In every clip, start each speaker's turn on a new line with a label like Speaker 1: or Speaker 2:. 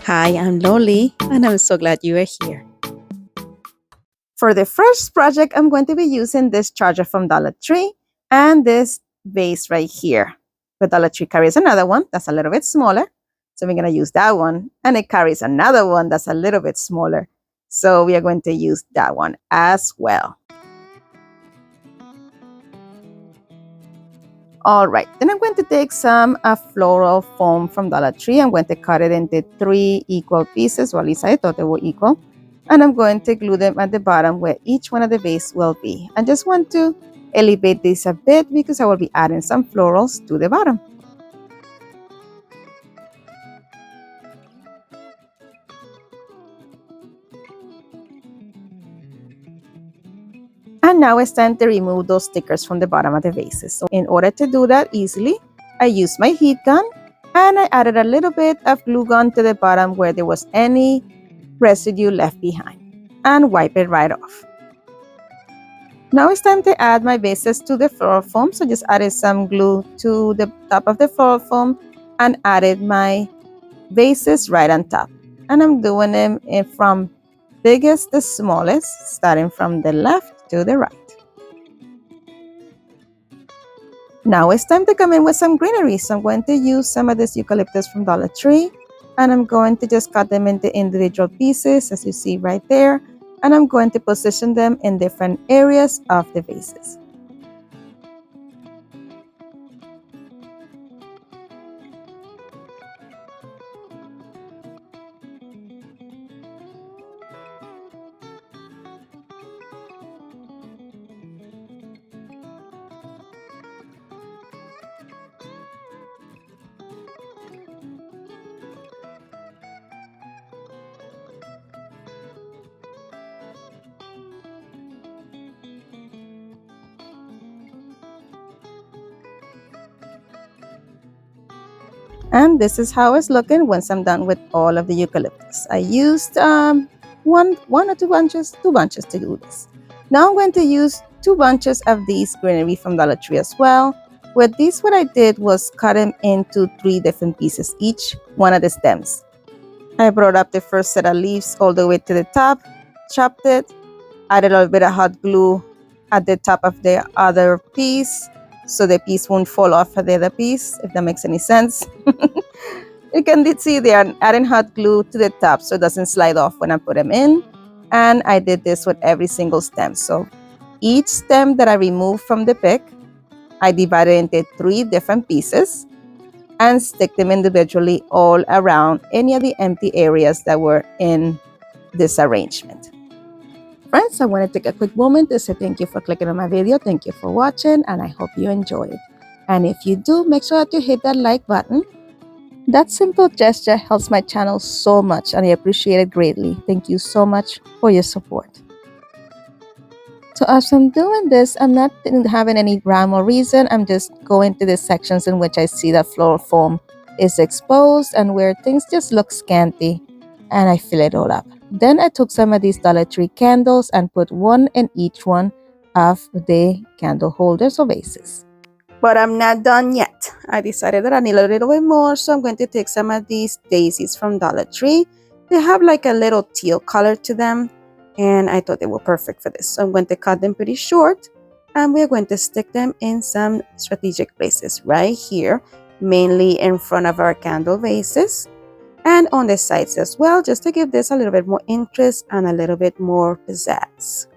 Speaker 1: Hi, I'm Loli, and I'm so glad you are here. For the first project, I'm going to be using this charger from Dollar Tree and this vase right here. The Dollar Tree carries another one that's a little bit smaller, so we're going to use that one. And it carries another one that's a little bit smaller, so we are going to use that one as well. All right, then I'm going to take some floral foam from Dollar Tree. I'm going to cut it into 3 equal pieces, or at least I thought they were equal. And I'm going to glue them at the bottom where each one of the vase will be. I just want to elevate this a bit because I will be adding some florals to the bottom. And now it's time to remove those stickers from the bottom of the vases. So in order to do that easily, I used my heat gun and I added a little bit of glue gun to the bottom where there was any residue left behind and wipe it right off. Now it's time to add my vases to the floral foam. So just added some glue to the top of the floral foam and added my vases right on top. And I'm doing them from biggest to smallest, starting from the left to the right. Now it's time to come in with some greenery. So I'm going to use some of this eucalyptus from Dollar Tree. And I'm going to just cut them into individual pieces, as you see right there. And I'm going to position them in different areas of the vases. And this is how it's looking once I'm done with all of the eucalyptus. I used one or two bunches to do this. Now I'm going to use 2 bunches of these greenery from Dollar Tree as well. With these, what I did was cut them into 3 different pieces, each one of the stems. I brought up the first set of leaves all the way to the top, chopped it, added a little bit of hot glue at the top of the other piece, so the piece won't fall off of the other piece, if that makes any sense. You can see they are adding hot glue to the top so it doesn't slide off when I put them in. And I did this with every single stem. So each stem that I removed from the pick, I divided into 3 different pieces and stick them individually all around any of the empty areas that were in this arrangement. Friends, I want to take a quick moment to say thank you for clicking on my video. Thank you for watching, and I hope you enjoyed. And if you do, make sure that you hit that like button. That simple gesture helps my channel so much, and I appreciate it greatly. Thank you so much for your support. So as I'm doing this, I'm not having any rhyme or reason. I'm just going to the sections in which I see that floral foam is exposed and where things just look scanty, and I fill it all up. Then I took some of these Dollar Tree candles and put one in each one of the candle holders or vases. But I'm not done yet. I decided that I need a little bit more, so I'm going to take some of these daisies from Dollar Tree. They have like a little teal color to them, and I thought they were perfect for this. So I'm going to cut them pretty short, and we're going to stick them in some strategic places right here, mainly in front of our candle vases and on the sides as well, just to give this a little bit more interest and a little bit more pizzazz.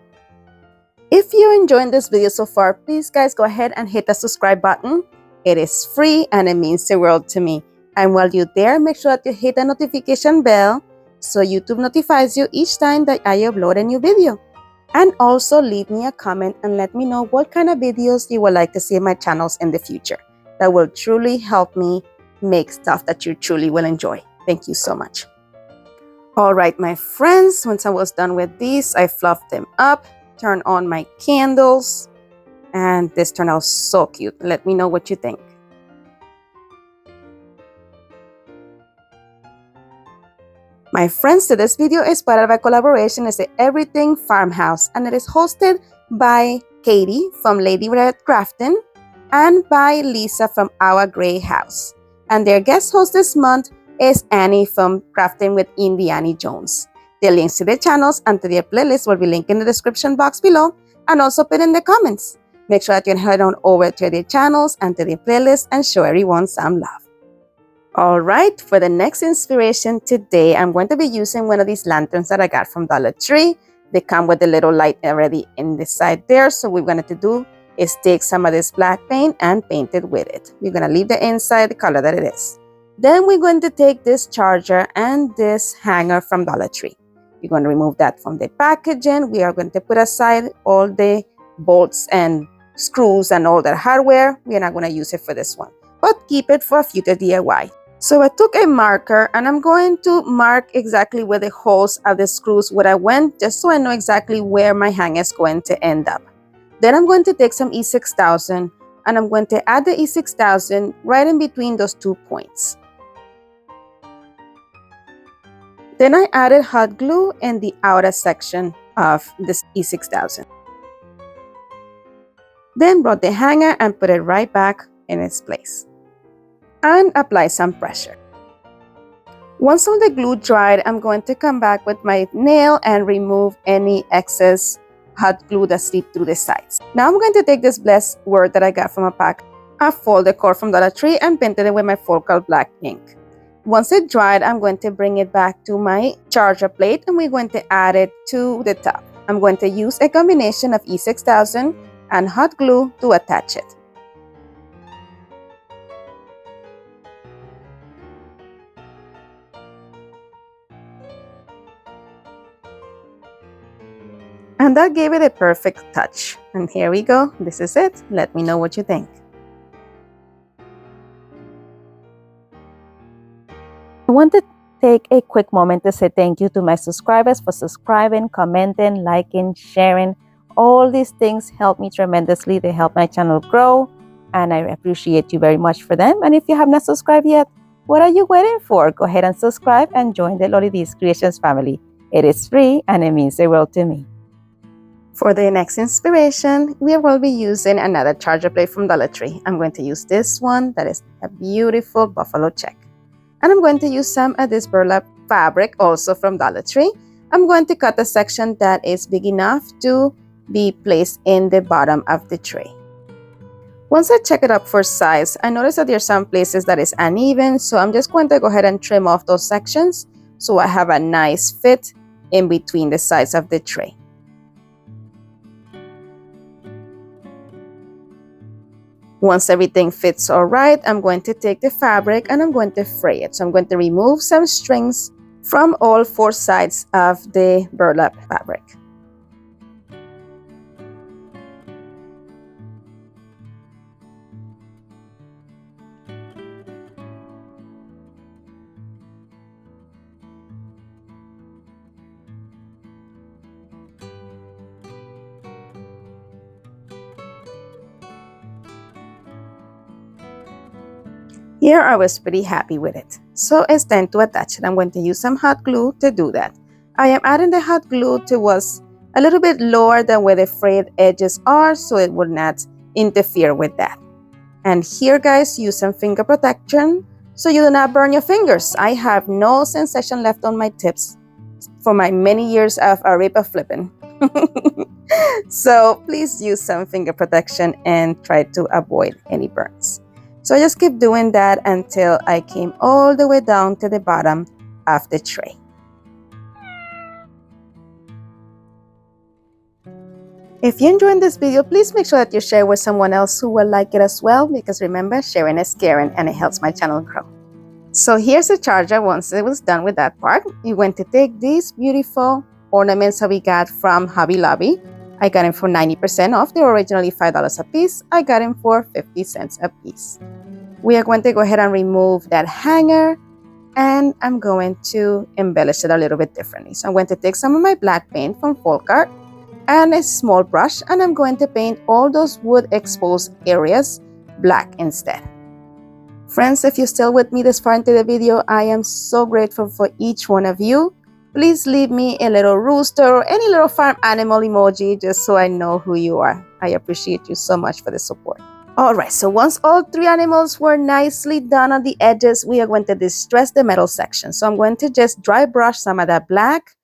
Speaker 1: If you're enjoying this video so far, please guys go ahead and hit the subscribe button. It is free and it means the world to me. And while you're there, make sure that you hit the notification bell so YouTube notifies you each time that I upload a new video. And also leave me a comment and let me know what kind of videos you would like to see in my channels in the future. That will truly help me make stuff that you truly will enjoy. Thank you so much. All right, my friends, once I was done with these, I fluffed them up, turned on my candles, and this turned out so cute. Let me know what you think. My friends, today's video is part of a collaboration with the Everything Farmhouse, and it is hosted by Katie from Lady Red Crafting and by Lisa from Our Gray House. And their guest host this month is Annie from Crafting with Annie Jones. The links to the channels and to their playlist will be linked in the description box below and also put in the comments. Make sure that you head on over to their channels and to their playlist and show everyone some love. Alright, for the next inspiration today, I'm going to be using one of these lanterns that I got from Dollar Tree. They come with a little light already in the side there. So what we're going to do is take some of this black paint and paint it with it. We're going to leave the inside the color that it is. Then we're going to take this charger and this hanger from Dollar Tree. We're going to remove that from the packaging. We are going to put aside all the bolts and screws and all that hardware. We're not going to use it for this one, but keep it for a future DIY. So I took a marker and I'm going to mark exactly where the holes of the screws where I went, just so I know exactly where my hanger is going to end up. Then I'm going to take some E6000 and I'm going to add the E6000 right in between those 2 points. Then I added hot glue in the outer section of this E6000. Then brought the hanger and put it right back in its place. And apply some pressure. Once all the glue dried, I'm going to come back with my nail and remove any excess hot glue that slipped through the sides. Now I'm going to take this blessed word that I got from a pack of fall decor from Dollar Tree and painted it with my focal black ink. Once it dried, I'm going to bring it back to my charger plate and we're going to add it to the top. I'm going to use a combination of E6000 and hot glue to attach it. And that gave it a perfect touch. And here we go. This is it. Let me know what you think. I want to take a quick moment to say thank you to my subscribers for subscribing, commenting, liking, sharing. All these things help me tremendously. They help my channel grow. And I appreciate you very much for them. And if you have not subscribed yet, what are you waiting for? Go ahead and subscribe and join the dollartreediy Creations family. It is free and it means the world to me. For the next inspiration, we will be using another charger plate from Dollar Tree. I'm going to use this one that is a beautiful buffalo check. And I'm going to use some of this burlap fabric also from Dollar Tree. I'm going to cut a section that is big enough to be placed in the bottom of the tray. Once I check it up for size, I notice that there are some places that is uneven, so I'm just going to go ahead and trim off those sections so I have a nice fit in between the sides of the tray. Once everything fits all right, I'm going to take the fabric and I'm going to fray it. So I'm going to remove some strings from all 4 sides of the burlap fabric. Here I was pretty happy with it. So it's time to attach it. I'm going to use some hot glue to do that. I am adding the hot glue towards a little bit lower than where the frayed edges are so it will not interfere with that. And here guys, use some finger protection so you do not burn your fingers. I have no sensation left on my tips for my many years of arepa flipping. So please use some finger protection and try to avoid any burns. So I just keep doing that until I came all the way down to the bottom of the tray. If you enjoyed this video, please make sure that you share with someone else who will like it as well, because remember, sharing is caring and it helps my channel grow. So here's the charger. Once it was done with that part, we went to take these beautiful ornaments that we got from Hobby Lobby. I got them for 90% off. They were originally $5 a piece. I got them for 50 cents a piece. We are going to go ahead and remove that hanger and I'm going to embellish it a little bit differently. So I'm going to take some of my black paint from Folk Art and a small brush and I'm going to paint all those wood exposed areas black instead. Friends, if you're still with me this far into the video, I am so grateful for each one of you. Please leave me a little rooster or any little farm animal emoji just so I know who you are. I appreciate you so much for the support. All right, so once all three animals were nicely done on the edges, we are going to distress the metal section. So I'm going to just dry brush some of that black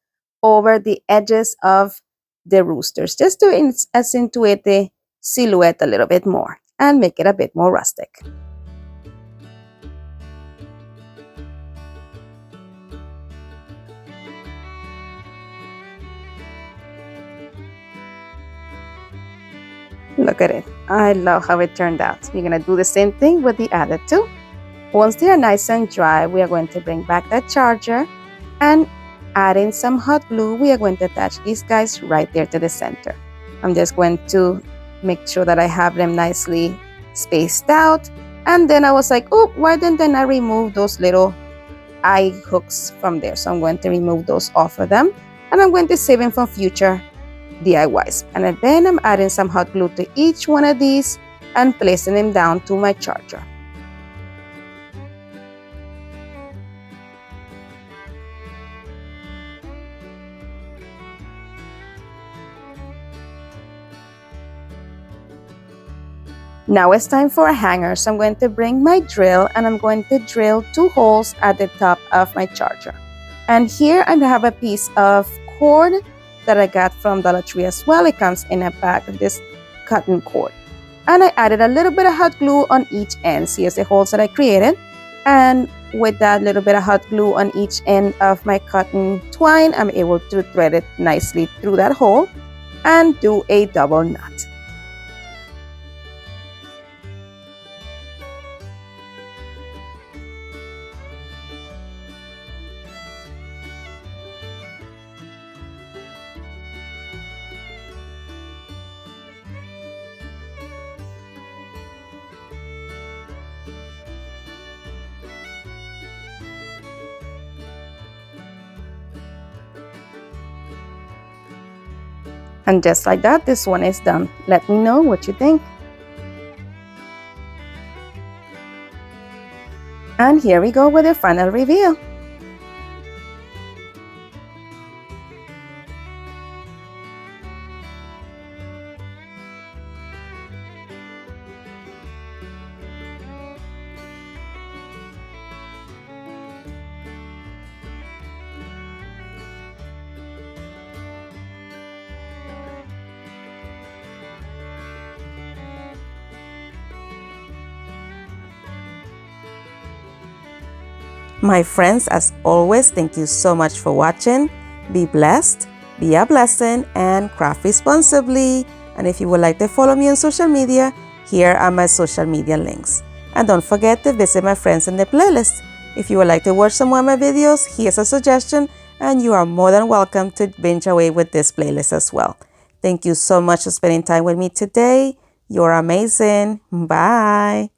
Speaker 1: over the edges of the roosters, just to accentuate the silhouette a little bit more and make it a bit more rustic. Look at it. I love how it turned out. We're going to do the same thing with the other two. Once they are nice and dry, we are going to bring back that charger and add in some hot glue. We are going to attach these guys right there to the center. I'm just going to make sure that I have them nicely spaced out. And then I was like, oh, why didn't I remove those little eye hooks from there? So I'm going to remove those off of them. And I'm going to save them for future DIYs. And then I'm adding some hot glue to each one of these and placing them down to my charger. Now it's time for a hanger, so I'm going to bring my drill and I'm going to drill 2 holes at the top of my charger. And here I have a piece of cord that I got from Dollar Tree as well. It comes in a bag of this cotton cord. And I added a little bit of hot glue on each end. See, here's the holes that I created. And with that little bit of hot glue on each end of my cotton twine, I'm able to thread it nicely through that hole and do a double knot. And just like that, this one is done. Let me know what you think. And here we go with the final reveal. My friends, as always, thank you so much for watching. Be blessed, be a blessing, and craft responsibly. And if you would like to follow me on social media, here are my social media links. And don't forget to visit my friends in the playlist. If you would like to watch some more of my videos, here's a suggestion, and you are more than welcome to binge away with this playlist as well. Thank you so much for spending time with me today. You're amazing. Bye.